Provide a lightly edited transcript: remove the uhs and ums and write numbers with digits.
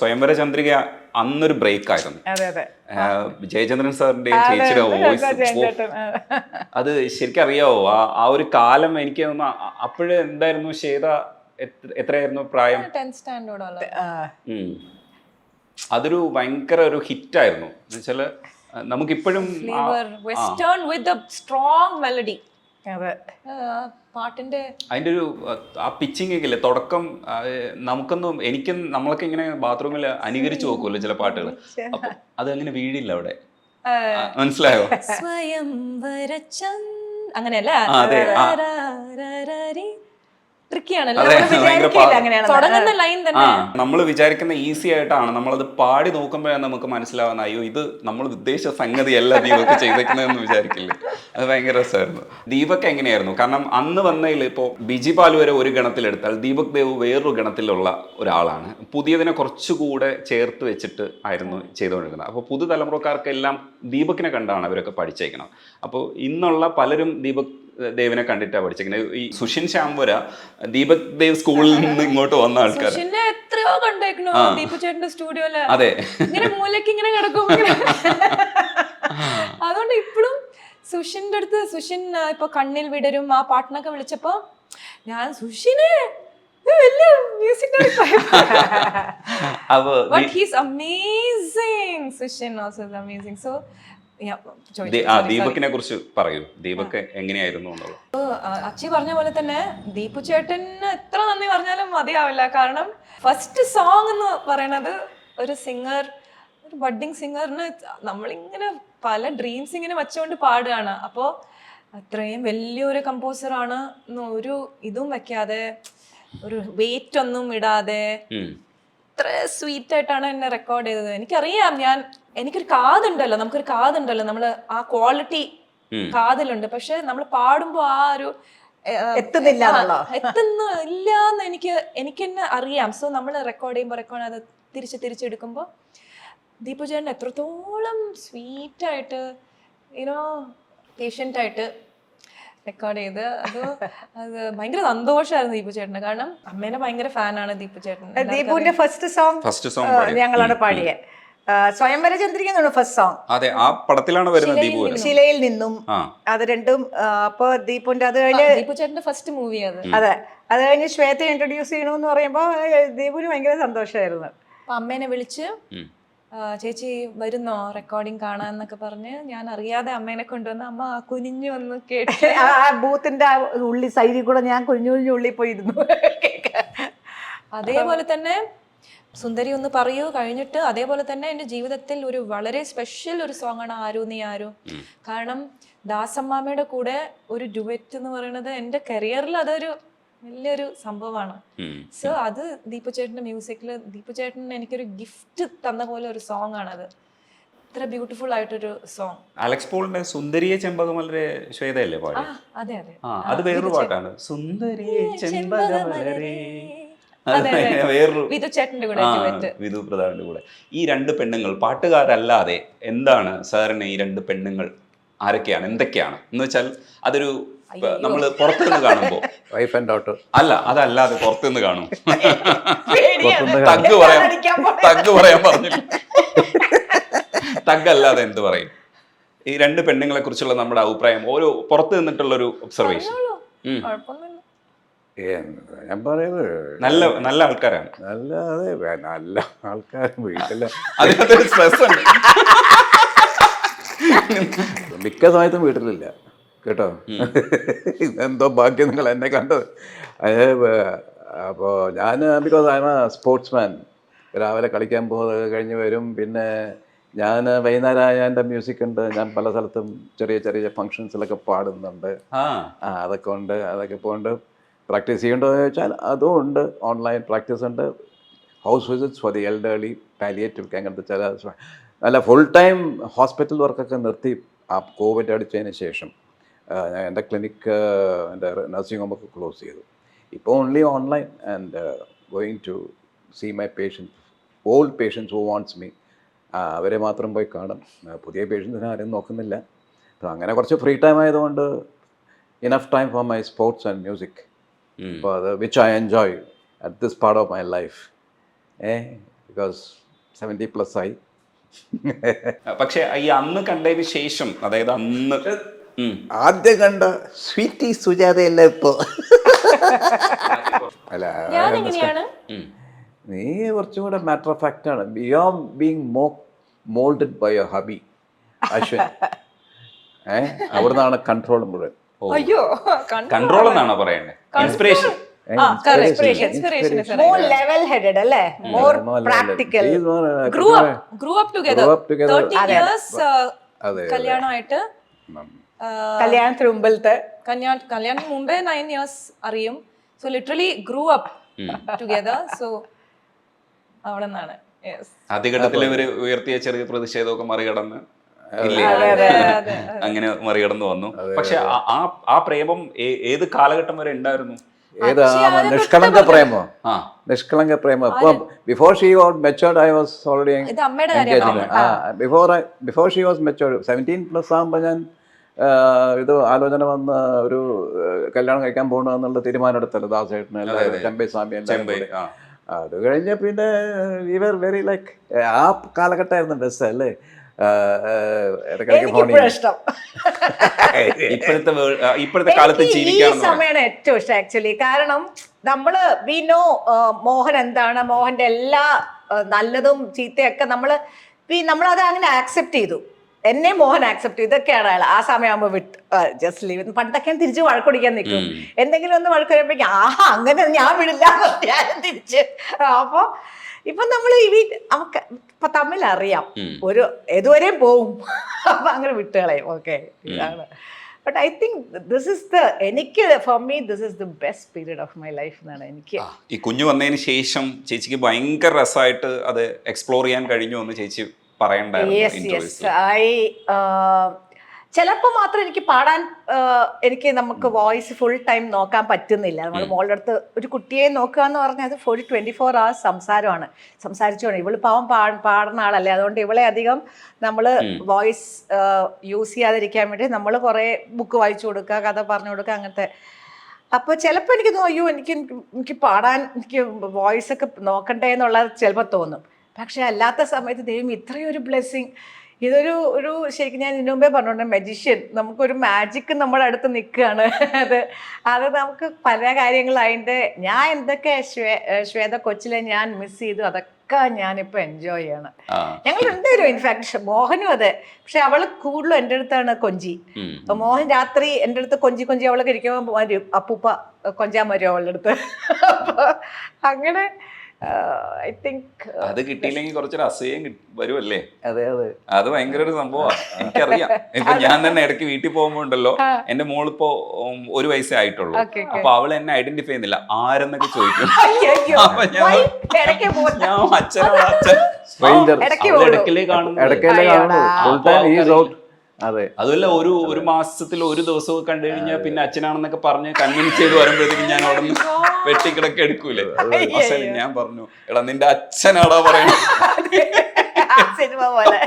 സ്വയംവര ചന്ദ്രിക അന്നൊരു ബ്രേക്ക് ആയിരുന്നു. അതെ അതെ ജയചന്ദ്രൻ സാറിന്റെയും ചേച്ചിയുടെ വോയിസ്, അത് ശരിക്കും അറിയാവോ? ആ ഒരു കാലം എനിക്ക് തോന്നുന്നു അപ്പോഴേ എന്തായിരുന്നു ശ്വേത, എത്രയായിരുന്നു പ്രായം? 10th സ്റ്റാൻഡേർഡോളം. അതൊരു ഭയങ്കര ഒരു ഹിറ്റായിരുന്നു. എന്നുവെച്ചാല് നമുക്കിപ്പോഴും വെസ്റ്റേൺ വിത്ത് സ്ട്രോങ് മെലഡി. അതെ പാട്ടിന്റെ അതിന്റെ ഒരു ആ പിച്ചിങ് ഒക്കെ ഇല്ലേ തുടക്കം, നമുക്കൊന്നും നമ്മളൊക്കെ ഇങ്ങനെ ബാത്റൂമിൽ അനുകരിച്ച് നോക്കുമല്ലോ ചില പാട്ടുകൾ, അപ്പൊ അതങ്ങനെ വീഴില്ല അവിടെ. മനസ്സിലായോ? സ്വയം അങ്ങനെയല്ല, തുടങ്ങുന്ന ലൈൻ തന്നെ നമ്മൾ വിചാരിക്കുന്ന ഈസി ആയിട്ടാണ്, നമ്മളത് പാടി നോക്കുമ്പോഴാണ് നമുക്ക് മനസ്സിലാവുന്ന അയ്യോ ഇത് നമ്മൾ ഉദ്ദേശിച്ച സംഗതിയല്ല ദീപക് ചെയ്തേക്കുന്നതെന്ന് വിചാരിക്കില്ലേ. അത് ഭയങ്കര രസമായിരുന്നു. ദീപക് എങ്ങനെയായിരുന്നു? കാരണം അന്ന് വന്നതിൽ ഇപ്പോൾ ബിജി പാൽ വരെ ഒരു ഗണത്തിലെടുത്താൽ ദീപക് ദേവ് വേറൊരു ഗണത്തിലുള്ള ഒരാളാണ്. പുതിയതിനെ കുറച്ചുകൂടെ ചേർത്ത് വെച്ചിട്ട് ആയിരുന്നു ചെയ്തുകൊണ്ടിരുന്നത്. അപ്പോൾ പുതുതലമുറക്കാർക്കെല്ലാം ദീപകിനെ കണ്ടാണ് അവരൊക്കെ പഠിച്ചേക്കണം. അപ്പോൾ ഇന്നുള്ള പലരും ദീപക് ദേവിനെ കണ്ടിട്ടാണ് പഠിച്ചേക്കുന്നത്. ഈ സുഷിൻ ശ്യാംവര ദീപക് ദേവ് സ്കൂളിൽ നിന്ന് ഇങ്ങോട്ട് വന്ന ആൾക്കാർ എത്രയോ കണ്ടേക്കണോ ദീപു ചേട്ടന്റെ സ്റ്റുഡിയോയില്. അതെ, ഇങ്ങനെ മൂലക്ക് ഇങ്ങനെ കിടക്കും. അതുകൊണ്ട് ഇപ്പോഴും സുഷിന്റെ അടുത്ത്, സുഷിൻ ഇപ്പൊ കണ്ണിൽ വിടരും ആ പാട്ടിനൊക്കെ വിളിച്ചപ്പോ ഞാൻ സുഷിനെ വലിയ music but he's amazing. Sushin also is amazing. So ദീപകിനെ കുറിച്ച് പറയൂ. ദീപക് എങ്ങനെയായിരുന്നു? അച്ചി പറഞ്ഞ പോലെ തന്നെ ദീപു ചേട്ടന് എത്ര നന്ദി പറഞ്ഞാലും മതിയാവില്ല. കാരണം ഫസ്റ്റ് സോങ് എന്ന് പറയണത് ഒരു സിംഗർ, ഒരു ബഡ്ഡിങ് സിംഗറിന് നമ്മളിങ്ങനെ പല ഡ്രീംസ് ഇങ്ങനെ വെച്ചുകൊണ്ട് പാടുകയാണ്. അപ്പോൾ അത്രയും വലിയൊരു കമ്പോസറാണ്, ഒരു ഇതും വെക്കാതെ, ഒരു വെയിറ്റ് ഒന്നും ഇടാതെ ഇത്ര സ്വീറ്റ് ആയിട്ടാണ് എന്നെ റെക്കോർഡ് ചെയ്തത്. എനിക്കറിയാം, എനിക്കൊരു കാതുണ്ടല്ലോ, നമുക്കൊരു കാതുണ്ടല്ലോ, നമ്മള് ആ ക്വാളിറ്റി കാതിലുണ്ട്. പക്ഷെ നമ്മൾ പാടുമ്പോ ആ ഒരു എത്തുന്നില്ലാന്ന് എനിക്ക് തന്നെ അറിയാം. സോ നമ്മൾ റെക്കോർഡ് ചെയ്യുമ്പോൾ അത് തിരിച്ചെടുക്കുമ്പോൾ ദീപു ചേട്ടൻ എത്രത്തോളം സ്വീറ്റ് ആയിട്ട് പേഷ്യൻ്റ് ആയിട്ട് റെക്കോർഡ് ചെയ്ത് അത് ഭയങ്കര സന്തോഷമായിരുന്നു ദീപു ചേട്ടന്. കാരണം അമ്മേനെ ഭയങ്കര ഫാനാണ് ദീപു ചേട്ടൻ. ദീപുവിന്റെ ഫസ്റ്റ് സോങ് ഞങ്ങളാണ് പാടിയത്. സ്വയംവര ചന്ദ്രിക ഫസ്റ്റ് സോങ്. അതെ, ആ പടത്തിലാണ് വരുന്നത്. ദീപു ശിലയിൽ നിന്നും അത് രണ്ടും. അപ്പൊ ദീപുന്റെ അത് കഴിഞ്ഞ് ദീപു ചേട്ടന്റെ ഫസ്റ്റ് മൂവി അത്. അതെ, അത് കഴിഞ്ഞ് ശ്വേതയെ ഇൻട്രൊഡ്യൂസ് ചെയ്യണമെന്ന് പറയുമ്പോ ദീപുവിന് ഭയങ്കര സന്തോഷമായിരുന്നു. അപ്പൊ അമ്മേനെ വിളിച്ച് ചേച്ചി വരുന്നോ റെക്കോർഡിങ് കാണാന്നൊക്കെ പറഞ്ഞ് ഞാൻ അറിയാതെ അമ്മേനെ കൊണ്ടുവന്ന് അമ്മ കുനിഞ്ഞു വന്ന് കേട്ട് ആ ബൂത്തിന്റെ ഉള്ളി സൈഡിൽ കൂടെ ഞാൻ കുഞ്ഞു ഉള്ളി പോയിരുന്നു. അതേപോലെ തന്നെ സുന്ദരി ഒന്ന് പറയൂ കഴിഞ്ഞിട്ട് അതേപോലെ തന്നെ എൻ്റെ ജീവിതത്തിൽ ഒരു വളരെ സ്പെഷ്യൽ ഒരു സോങ് ആണ് ആരോ നീ ആരോ. കാരണം ദാസമ്മാമയുടെ കൂടെ ഒരു ഡുവറ്റ് എന്ന് പറയുന്നത് എൻ്റെ കരിയറിൽ അതൊരു വലിയൊരു സംഭവമാണ്. സോ അത് ദീപു ചേട്ടന്റെ മ്യൂസിക്കില് ദീപു ചേട്ടൻ എനിക്കൊരു ഗിഫ്റ്റ് തന്ന പോലെ ഒരു സോങ് ആണത്. ഇത്ര ബ്യൂട്ടിഫുൾ ആയിട്ടൊരു സോങ്. അലക്സ് പോളിന്റെ സുന്ദരിയെ ചെമ്പകമലരെ ശ്വേതയല്ലേ പാടി? അതെ അതെ, അത് വേറൊരു പാട്ടാണ്. സുന്ദരിയെ ചെമ്പകമലരെ, വിധു ചേട്ടന്റെ കൂടെ, വിധു പ്രതാപിന്റെ കൂടെ. ഈ രണ്ട് പെണ്ണുങ്ങൾ പാട്ടുകാരല്ലാതെ എന്താണ് സാറിന് ഈ രണ്ട് പെണ്ണുങ്ങൾ ആരൊക്കെയാണ്, എന്തൊക്കെയാണ് എന്ന് വെച്ചാൽ അതൊരു നമ്മള് പുറത്തുനിന്ന് കാണുമ്പോ വൈഫ് ആൻഡ് ഡോട്ടർ അല്ല, അതല്ലാതെ പുറത്തുനിന്ന് കാണും. തഗ് പറയാൻ പറഞ്ഞില്ല. തഗ് അല്ലാതെ എന്ത് പറയും? ഈ രണ്ട് പെണ്ണുങ്ങളെ കുറിച്ചുള്ള നമ്മുടെ അഭിപ്രായം, ഓരോ പുറത്ത് നിന്നിട്ടുള്ള ഒരു ഒബ്സർവേഷൻ. ഞാൻ പറയുന്നത് നല്ല ആൾക്കാരാണ്. നല്ല ആൾക്കാർ വീട്ടില് അതിനകത്തൊരു സ്ട്രെസ് ഉണ്ട്. മിക്ക സമയത്തും വീട്ടിലില്ല കേട്ടോ. എന്തോ ഭാഗ്യം നിങ്ങൾ എന്നെ കണ്ടത്. അപ്പോൾ ഞാൻ because I M A sportsman. രാവിലെ കളിക്കാൻ പോകുന്നത് കഴിഞ്ഞ് വരും. പിന്നെ ഞാൻ വൈകുന്നേരം എൻ്റെ മ്യൂസിക് ഉണ്ട്. ഞാൻ പല സ്ഥലത്തും ചെറിയ ചെറിയ ഫങ്ഷൻസിലൊക്കെ പാടുന്നുണ്ട്. അതൊക്കെ ഉണ്ട്. അതൊക്കെ പോണ്ട് പ്രാക്ടീസ് ചെയ്യേണ്ടതെന്ന് ചോദിച്ചാൽ അതും ഉണ്ട്. ഓൺലൈൻ പ്രാക്ടീസ് ഉണ്ട്. House visits for the elderly, palliative, അങ്ങനത്തെ ചില നല്ല ഫുൾ ടൈം ഹോസ്പിറ്റൽ വർക്കൊക്കെ നിർത്തി ആ കോവിഡ് അടിച്ചതിന് ശേഷം എൻ്റെ ക്ലിനിക്ക്, എൻ്റെ നഴ്സിംഗ് ഹോമൊക്കെ ക്ലോസ് ചെയ്തു. ഇപ്പോൾ only online and going to see my patients, old patients who wants me. അവരെ മാത്രം പോയി കാണും. പുതിയ പേഷ്യൻസിനെ ആരും നോക്കുന്നില്ല. അപ്പോൾ അങ്ങനെ കുറച്ച് ഫ്രീ ടൈം ആയതുകൊണ്ട് enough time for my sports and music. അപ്പോൾ അത് which I enjoy at this part of my life. Because 70+ ആയി. പക്ഷെ ഈ അന്ന് കണ്ടതിന് ശേഷം, അതായത് അന്ന് ആദ്യം കണ്ട സ്വീറ്റി സുജാതയല്ല ഇപ്പോ. അല്ല, ഞാൻ എങ്ങനെയാണ്? നീ കുറച്ചും കൂടെ മാറ്റർ ഓഫ് ഫാക്റ്റ് ആണ്. You are being moulded by your hubby Ashwin. അവിടുന്നാണ് കൺട്രോൾ മുഴുവൻ. അയ്യോ, കൺട്രോൾ എന്നാണോ പറയണ്ടേ? ഇൻസ്പിറേഷൻ. more level headed അല്ലേ, more practical. grew up together 13 years കല്യാണമായിട്ട്. കല്യാണത്തിന് മുമ്പിലത്തെ കല്യാണത്തിന് മുമ്പേ 9 years അറിയും. So literally grew up together. So അവിടെ നിന്നാണ് ആദ്യഘട്ടത്തിൽ ഇവര് ഉയർത്തിയ ചെറിയ പ്രതിഷേധമൊക്കെ മറികടന്ന് അങ്ങനെ മറികടന്ന് വന്നു. പക്ഷെ ആ പ്രേമം ഏത് കാലഘട്ടം വരെ ഉണ്ടായിരുന്നു? ഏതാ നിഷ്കളങ്ക പ്രേമോ? നിഷ്കളങ്ക പ്രേമം. ഇപ്പൊ before she was matured I was already before she was matured. 17+ ആകുമ്പോൾ ഞാൻ ഇത് ആലോചന വന്ന് ഒരു കല്യാണം കഴിക്കാൻ പോകണമെന്നുള്ള തീരുമാനം എടുത്തല്ലോ ദാസേട്ടന്, എല്ലാവരും ചെമ്പൈ സ്വാമി എല്ലാവരും. അത് കഴിഞ്ഞ പിന്നെ വി വർ വെരി ലൈക്ക് ആ കാലഘട്ടമായിരുന്നു ബെസ്റ്റ് അല്ലേ. ഇഷ്ടം ഇപ്പോഴത്തെ കാലത്ത് ഈ സമയമാണ് ഏറ്റവും ഇഷ്ടം ആക്ച്വലി. കാരണം നമ്മള് വി നോ മോഹൻ എന്താണ്, മോഹന്റെ എല്ലാ നല്ലതും ചീത്തയൊക്കെ നമ്മളത് അങ്ങനെ ആക്സെപ്റ്റ് ചെയ്തു. എന്നെ മോഹൻ ആക്സെപ്റ്റ് ചെയ്തു. ഇതൊക്കെയാണ് അയാൾ ആ സമയമാകുമ്പോൾ വിട്ട് ജസ്റ്റ് ലീവ്. പണ്ടൊക്കെ തിരിച്ച് വഴക്കൊടിക്കാൻ നിൽക്കും. എന്തെങ്കിലും ഒന്ന് വഴക്കൊരുമ്പോഴേക്കും ആഹാ അങ്ങനെ ഞാൻ വിടില്ല ഞാനും തിരിച്ച്. അപ്പൊ ഇപ്പൊ നമ്മൾ നമുക്ക് ഇപ്പൊ തമ്മിൽ അറിയാം, ഒരു ഏതുവരെയും പോവും. അപ്പൊ അങ്ങനെ വിട്ടുകളയും. ഓക്കെ, ഇതാണ്. But I think this is എനിക്ക് for me this is the best period of my life എന്നാണ് എനിക്ക്. ഈ കുഞ്ഞു വന്നതിന് ശേഷം ചേച്ചിക്ക് ഭയങ്കര രസമായിട്ട് അത് എക്സ്പ്ലോർ ചെയ്യാൻ കഴിഞ്ഞു എന്ന് ചേച്ചി ചിലപ്പോൾ മാത്രം എനിക്ക് പാടാൻ നമുക്ക് വോയിസ് ഫുൾ ടൈം നോക്കാൻ പറ്റുന്നില്ല. നമ്മൾ മോളുടെ അടുത്ത് ഒരു കുട്ടിയെ നോക്കുക എന്ന് പറഞ്ഞാൽ അത് 24 hours സംസാരിച്ചുകൊണ്ട്. ഇവള് പാവം പാടുന്ന ആളല്ലേ, അതുകൊണ്ട് ഇവളെ അധികം നമ്മൾ വോയിസ് യൂസ് ചെയ്യാതിരിക്കാൻ വേണ്ടി നമ്മൾ കുറേ ബുക്ക് വായിച്ചു കൊടുക്കുക, കഥ പറഞ്ഞു കൊടുക്കുക, അങ്ങനത്തെ. അപ്പോൾ ചിലപ്പോൾ എനിക്ക് തോന്നും അയ്യോ എനിക്ക് പാടാൻ എനിക്ക് വോയിസ് ഒക്കെ നോക്കണ്ടേ എന്നുള്ളത് ചിലപ്പോൾ തോന്നും. പക്ഷെ അല്ലാത്ത സമയത്ത് ദൈവം ഇത്രയും ഒരു ബ്ലെസ്സിങ്. ഒരു ശരിക്കും ഞാൻ ഇതിനു മുമ്പേ പറഞ്ഞോണ്ട് മെജിഷ്യൻ, നമുക്കൊരു മാജിക് നമ്മുടെ അടുത്ത് നിൽക്കുകയാണ്. അത് നമുക്ക് പല കാര്യങ്ങൾ അതിൻ്റെ ഞാൻ എന്തൊക്കെ ശ്വേത കൊച്ചിലെ ഞാൻ മിസ് ചെയ്തു അതൊക്കെ ഞാനിപ്പോൾ എൻജോയ് ചെയ്യാണ്. ഞങ്ങൾ രണ്ടുപേരും ഇൻഫാക്ട് മോഹനും അതെ. പക്ഷെ അവള് കൂടുതലും എൻ്റെ അടുത്താണ് കൊഞ്ചി. അപ്പൊ മോഹൻ രാത്രി എൻ്റെ അടുത്ത് കൊഞ്ചി അവളൊക്കെ ഇരിക്കുമ്പോൾ വരും, അപ്പൂപ്പ കൊഞ്ചാൻ വരും അവളുടെ അടുത്ത്. അപ്പൊ അങ്ങനെ ഐ തിങ്ക് അത് കിട്ടിയില്ലെങ്കിൽ കുറച്ചൊരു അസൂയം വരുമല്ലേ? അതെ അതെ, അത് ഭയങ്കര ഒരു സംഭവമാണ്. എനിക്കറിയാം. ഇപ്പൊ ഞാൻ തന്നെ ഇടയ്ക്ക് വീട്ടിൽ പോകുമ്പോ ഉണ്ടല്ലോ, എന്റെ മോളിപ്പോ 1 വയസ്സേ ആയിട്ടുള്ളൂ. അപ്പൊ അവൾ എന്നെ ഐഡന്റിഫൈ ചെയ്യുന്നില്ല, ആരെന്നൊക്കെ ചോദിക്കും. അപ്പൊ ഞാൻ അച്ഛനോട് ഇടയ്ക്കിലേ കാണുന്നു. അതുമല്ല ഒരു മാസത്തിൽ ഒരു ദിവസമൊക്കെ കണ്ടു കഴിഞ്ഞാൽ പിന്നെ അച്ഛനാണെന്നൊക്കെ പറഞ്ഞ് കൺവിൻസ് ചെയ്ത് വരുമ്പോഴത്തേക്കും ഞാൻ അവിടെ നിന്ന് വെട്ടിക്കിടക്ക് എടുക്കൂലേ. ഞാൻ പറഞ്ഞു, എടാ നിന്റെ അച്ഛനാടാ പറയണത്. സിനിമ പോലെ